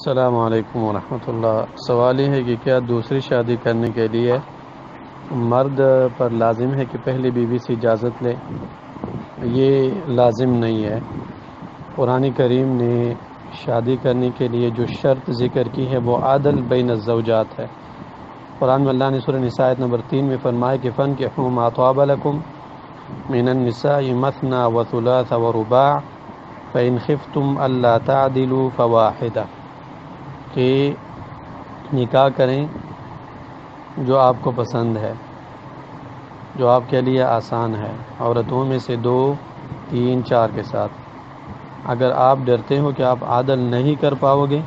السلام علیکم ورحمۃ اللہ۔ سوال یہ ہے کہ کیا دوسری شادی کرنے کے لیے مرد پر لازم ہے کہ پہلی بیوی سے اجازت لے؟ یہ لازم نہیں ہے۔ قرآن کریم نے شادی کرنے کے لیے جو شرط ذکر کی ہے وہ عدل بین الزوجات ہے۔ قرآن میں اللہ نے سورہ نساء آیت نمبر 3 میں فرمایا کہ فَانكِحُوا مَا طَابَ لَكُم مِّنَ النِّسَاءِ مَثْنَىٰ وَثُلَاثَ وَرُبَاعَ فَإِنْ خِفْتُمْ أَلَّا تَعْدِلُوا فَوَاحِدَةً، کہ نکاح کریں جو آپ کو پسند ہے، جو آپ کے لیے آسان ہے، عورتوں میں سے 2، 3، 4 کے ساتھ۔ اگر آپ ڈرتے ہو کہ آپ عدل نہیں کر پاؤ گے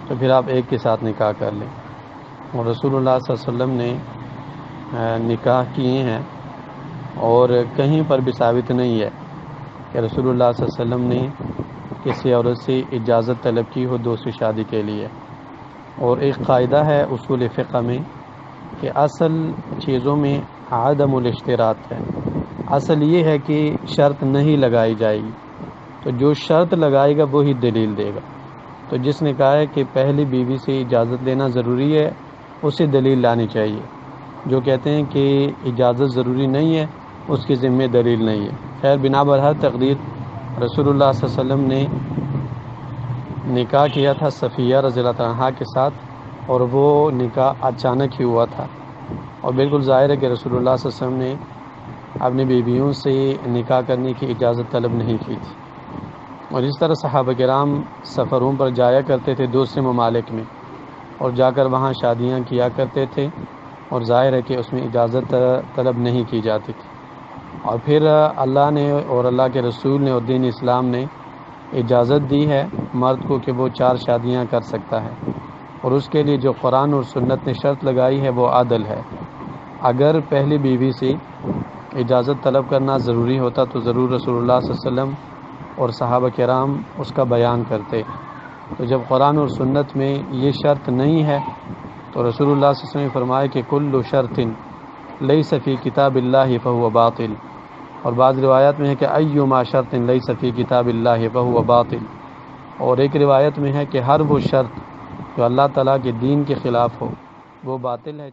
تو پھر آپ ایک کے ساتھ نکاح کر لیں۔ اور رسول اللہ صلی اللہ علیہ وسلم نے نکاح کیے ہیں، اور کہیں پر بھی ثابت نہیں ہے کہ رسول اللہ صلی اللہ علیہ وسلم نے کسی عورت سے اجازت طلب کی ہو دوسری شادی کے لیے۔ اور ایک قاعدہ ہے اصول فقہ میں کہ اصل چیزوں میں عدم الاشتراط ہے۔ اصل یہ ہے کہ شرط نہیں لگائی جائے گی، تو جو شرط لگائے گا وہی دلیل دے گا۔ تو جس نے کہا ہے کہ پہلی بیوی سے اجازت لینا ضروری ہے اسے دلیل لانی چاہیے۔ جو کہتے ہیں کہ اجازت ضروری نہیں ہے اس کی ذمہ دلیل نہیں ہے۔ خیر، بنا بر تقدیر رسول اللہ صلی اللہ علیہ وسلم نے نکاح کیا تھا صفیہ رضی اللہ عنہا کے ساتھ، اور وہ نکاح اچانک ہی ہوا تھا، اور بالکل ظاہر ہے کہ رسول اللہ صلی اللہ علیہ وسلم نے اپنی بیویوں سے نکاح کرنے کی اجازت طلب نہیں کی تھی۔ اور اس طرح صحابہ کرام سفروں پر جایا کرتے تھے دوسرے ممالک میں، اور جا کر وہاں شادیاں کیا کرتے تھے، اور ظاہر ہے کہ اس میں اجازت طلب نہیں کی جاتی تھی۔ اور پھر اللہ نے اور اللہ کے رسول نے اور دین اسلام نے اجازت دی ہے مرد کو کہ وہ 4 شادیاں کر سکتا ہے، اور اس کے لیے جو قرآن اور سنت نے شرط لگائی ہے وہ عدل ہے۔ اگر پہلی بیوی سے اجازت طلب کرنا ضروری ہوتا تو ضرور رسول اللہ صلی اللہ علیہ وسلم اور صحابہ کرام اس کا بیان کرتے۔ تو جب قرآن اور سنت میں یہ شرط نہیں ہے تو رسول اللہ صلی اللہ علیہ وسلم نے فرمایا کہ کل شرط لیس فی کتاب اللہ فہو باطل، اور بعض روایات میں ہے کہ ایما شرط لیس فی کتاب اللہ فہو باطل، اور ایک روایت میں ہے کہ ہر وہ شرط جو اللہ تعالیٰ کے دین کے خلاف ہو وہ باطل ہے۔